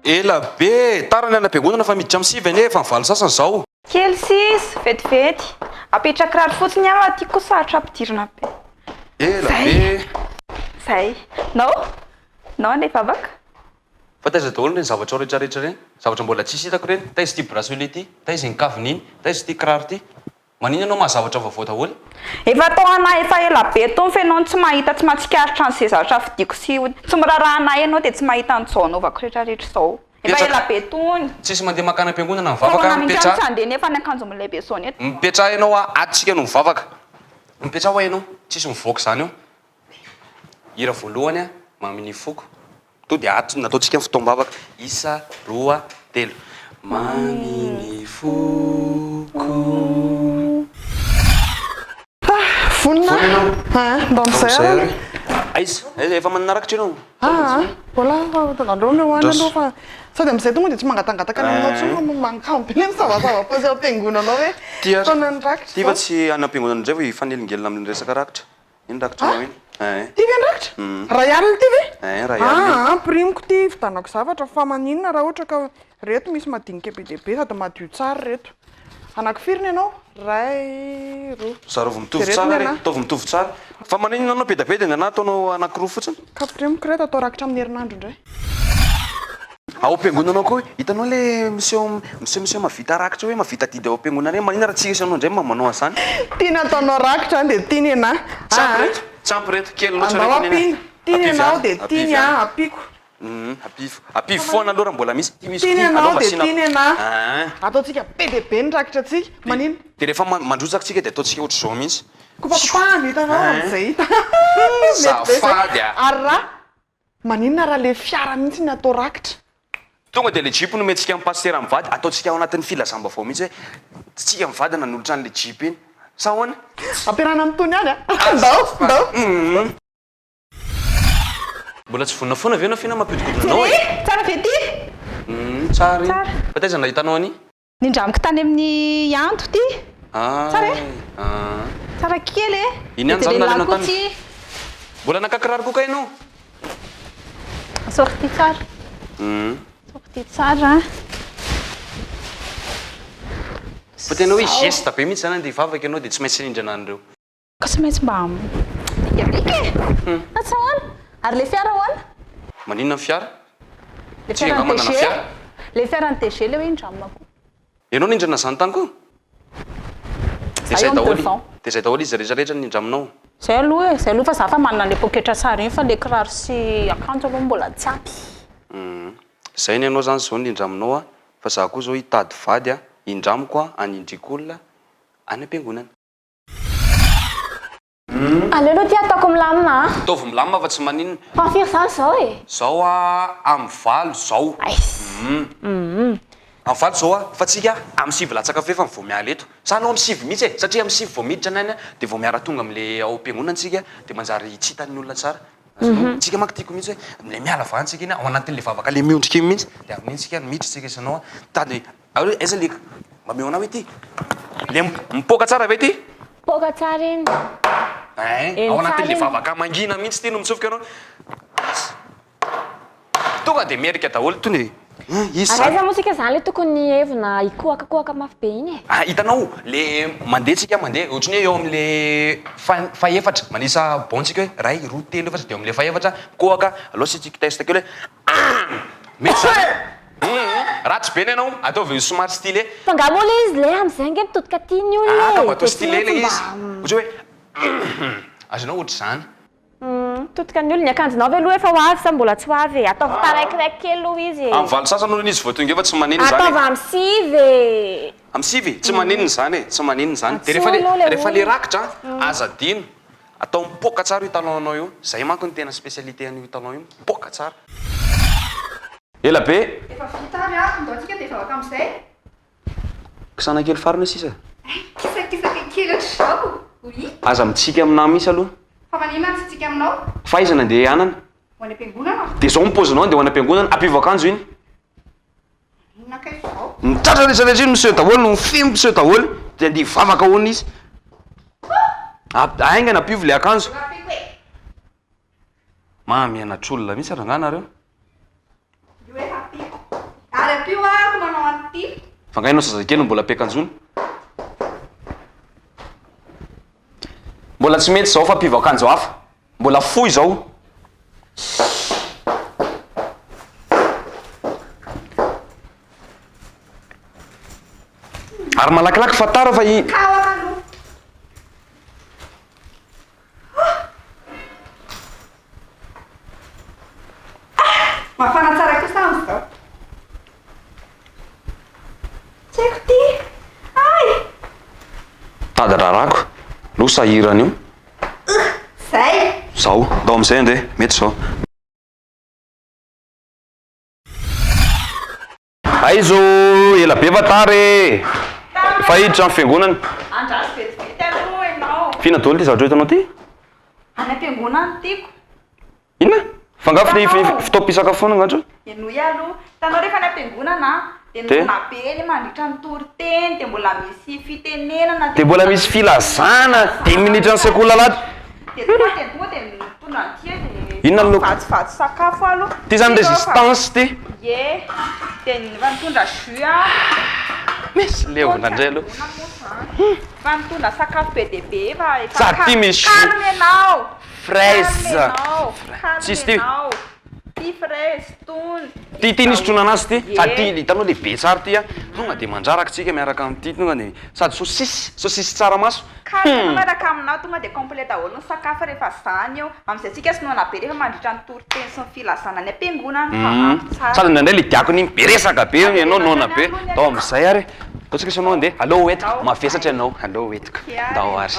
Ela be tarany any am-piangonana fa miditra am'sivy ane efa mivalo sasany zao. Kely sis, vetivety. Apetraka kiraro fotsiny aho atiako sarotra ampidirina be. Ela be. Zay. Nao? Nao ane vavaka? Fa taiza daholo reny zavatra rehetrarehetra reny. Zavatra mbola tsisy hitako reny. Taiza ty bracelet ty, taiza ny kavininy, taiza ty kiraro ty. Manina anao mahazavatra vaovao daholo? Efa tao anahy efa ela be tony fa ianao tsy mahita tsy mahatsikaritra an'izay zavatra vidiko sy tsy miraharaha anahy ianao dia tsy mahita an'izao anaovako rehetrarehetra izao. Efa ela be tony. Tsisy mandeha makany am-piangonana mivavaka mipetraha. Fa andeha nefa ny akanjo milehibe zao neto. Mipetraha ianao atsika no mivavaka. Mipetraha ho ianao, tsisy mivoaka izany eo. Hira voalohany maminy foko. To dia ato nataontsika ny fotoam-bavaka. Isa, roa, telo. Maminy foko. Vonina. Ndamizay aiza, efa maninarakitra ianao. Mbola andreo mihoany aloha fa sady amin'izay tonga dia tsy mangatangataka ny aminao tsony mankampy ny zavazava-pazy am-piangonanao hoe taona ny rakitra. Ty fa tsy any am-piangonana indray fa hifanelingelina amin'ny resaka rakitra. Iny rakitra nao iny. Ty ve ny rakitra? Ray alina ty ve? Ray alina. Primiko ty vidanako zavatra fa maninona raha ohatra ka reto misy madinika be dia be sady madio tsara reto. Anankifiriny ianao? Ray, roa. Zareo vao mitovy tsara re, ataovy mitovy tsara. Fa maninona anao bedabedana na ataonao anankiroa fotsiny? Ka primiko reto atao rakitra amin'ny herinandro indray. Ao am-piangonanao koa hitanao le monsieur mavita rakitra hoe mavita didy ao am-piangonana reny manina raha tsy isanao indray manao an'izany. Tiana ataonao rakitra dia tiany anahy. Tsampy reto kely loatra andao apiny. Tiany ianao dia tiany apiko. Apivy foana aloha raha mbola misy. Tiany ianao dia tiany anahy. Ataontsika be dia be ny rakitra tsika. Manino? Dia rehefa mandrotsaka tsika dia ataontsika ohatr'izao mihitsy. Kopapapahany hitanao amin'izay hita. Zafady Ary raha maninona raha le fiara mihitsy ny atao rakitra. Tonga dia le jipo no mentsika amin'ny pasitera mivady, ataontsika ao anatin'ny filazam-baovao mihitsy hoe tsika mivady nanolotra an'le jipo iny. Sa ahoana? Ampiarahana amin'ny tony any ndao. Mbola tsy voninafoana ve anao fina mampidikotonanao e? Tsara ve ty? Tsara iny. Fa taiza nahitanao any? Nindramiko tany amin'ny anto ty. Tsara e? Tsara kely e? Iny any zany nalina tany. Mbola nakakiraro koa ka ianao? Sorti tsara. Sorti tsara. Fa tena hoe geste be mihitsy zany andeha hivavaka ianao dia tsy maintsy rindrina an'ireo. Ka tsy maintsy mba bike. Atsahoana? Ary le fiara hoana? Maninona ny fiara? Le fiara ny TG? Le fiara ny TG le hoe indramako. Ianao nindrana izany tany koa? Dia zay daholo izy rehetrarehetra nindraminao. Zay aloha fa za fa manana le poketra tsara iny fa le kiraro sy akanjo aloha mbola tsy ampy. Zay ny ianao zany zao nindraminao fa za koa zao hitady vady indramiko anindriko olona any am-piangonana. Aleo aloha ty ataoko milamina. Ataovy milamina fa tsy maninona. Fa firy zany zao e? Zao amin'ny valo zao. Amin'ny valo zao fa tsika amin'ny sivy latsaka fe fa vao miala eto. Sa anao amin'ny sivy mihitsy e, satria amin'ny sivy vao miditra anany dia vao miara tonga amin'le ao am-piangonana tsika dia manjary tsy hitan'ny olona tsara. Tsika manko tiako mihitsy hoe le miala vantsika iny ao anatin'le vavaka le miondrika iny mihitsy dia amin'iny tsika miditra tsika isanao tady hoe aiza le mameo anao hoe ty le mipoaka tsara ve ty? Poaka tsara iny. Ao anatin'le vavaka mangina mihitsy ty no mitsofoka anao. Tonga dia merika daholo tonga Araiza moa sika zany le tokony hevina ikoakakoaka mafy be iny e. Hitanao le mandeha tsika mandeha ohatrany hoe eo amin'le faefatra manisa bontsika hoe ray roa telo efatra dia eo amin'le faefatra koaka aloha sy tsika testa kely hoe mety zany ratsy be ny ianao ataovy somary style. Fa nga moa le izy le am'izay ange mitodika tiany olona e. Ka mba atao style le izy ohatra hoe azonao ohatra izany. Totika ny olona ny akanjonao ve aloha efa ho avy sa mbola tsy ho avy e? Ataovy taraikiraiky kely aloha izy e. Amin'ny valo sasany aloha izy vao tonga efa tsy maneno zany. Ataovy amin'ny sivy e. Amin'ny sivy tsy manenony zany e, tsy manenony zany. Dia rehefa le rakitra azadino atao mipoaka tsara io talon anao io. Zay manko ny tena spécialité an'io talon io, mipoaka tsara. Ela be. Efa vita ary ndao tsika dia vavaka amin'izay. Kisana kely farina sisa. Kisakisaka kely ohatr'izao. Oui. Aza mitsika aminah mihitsy aloha. Fa maninona tsy tsika aminao? Faiza nandeha hianana? Ho any am-piangonana. Dia zao mipozinao dia ho any am-piangonana ampivo akanjo iny. Naka izao. Mitratra rehetrarehetra iny miseho daholo no mifimy miseho daholo dia andeha hivavaka hoana izy. Aingana ampivo le akanjo. Mamianatr'olona mihitsy arangana nareo. Io efa apiko. fangainao zazakely mbola ampiakanjony mbola tsy mety zao fa mpivakanjo hafa mbola foy zao ary malakilaky fatara fa mafana tsara kosa am'zao tsy haiko ty ay tady rarako losa hirany io zay zao dao am'izay andeha mety zao aizo ela be vatary fa hiditra amin'ny fiangonana andraso vetivety aloha ianao fina dolo ty zavatra hitanao ty any am-piangonana tiako inona fangafo fitaom-pisakafoana angatra enoy aloha tanao rehefa any am-piangonana de nona be ny mandritra ny toriteny de mbola misy fitenenana de mbola misy filazana 10 minitra ny sekola laty de tonga de mitondra antia de inona loko vatsivatsy sakafo aloha ty zany résistance ty ye de va mitondra jus a misy leona indray aloha fa mitondra sakafo be de be fa Za ty misy jus. calme enao fraise tsisy ty ty fraise tony ty nisy trona anazy ty sady ty hitanao lehibe tsara ty a tonga de mandraraka tsika miaraka am'ty tonga de sady sosisy tsaramaso calme miaraka aminao tonga de complet daholo ny sakafo rehefa zany eo am'izay tsika sinoana be rehefa mandritra ny toriteny sy ny filazana ny am-piangonana fa ampy tsara sady ndraindray le diako iny beresaka be ianao nona be tao am'izay ary ataotsika sanao andeha allo etika mavesatra ianao allo etika tao ary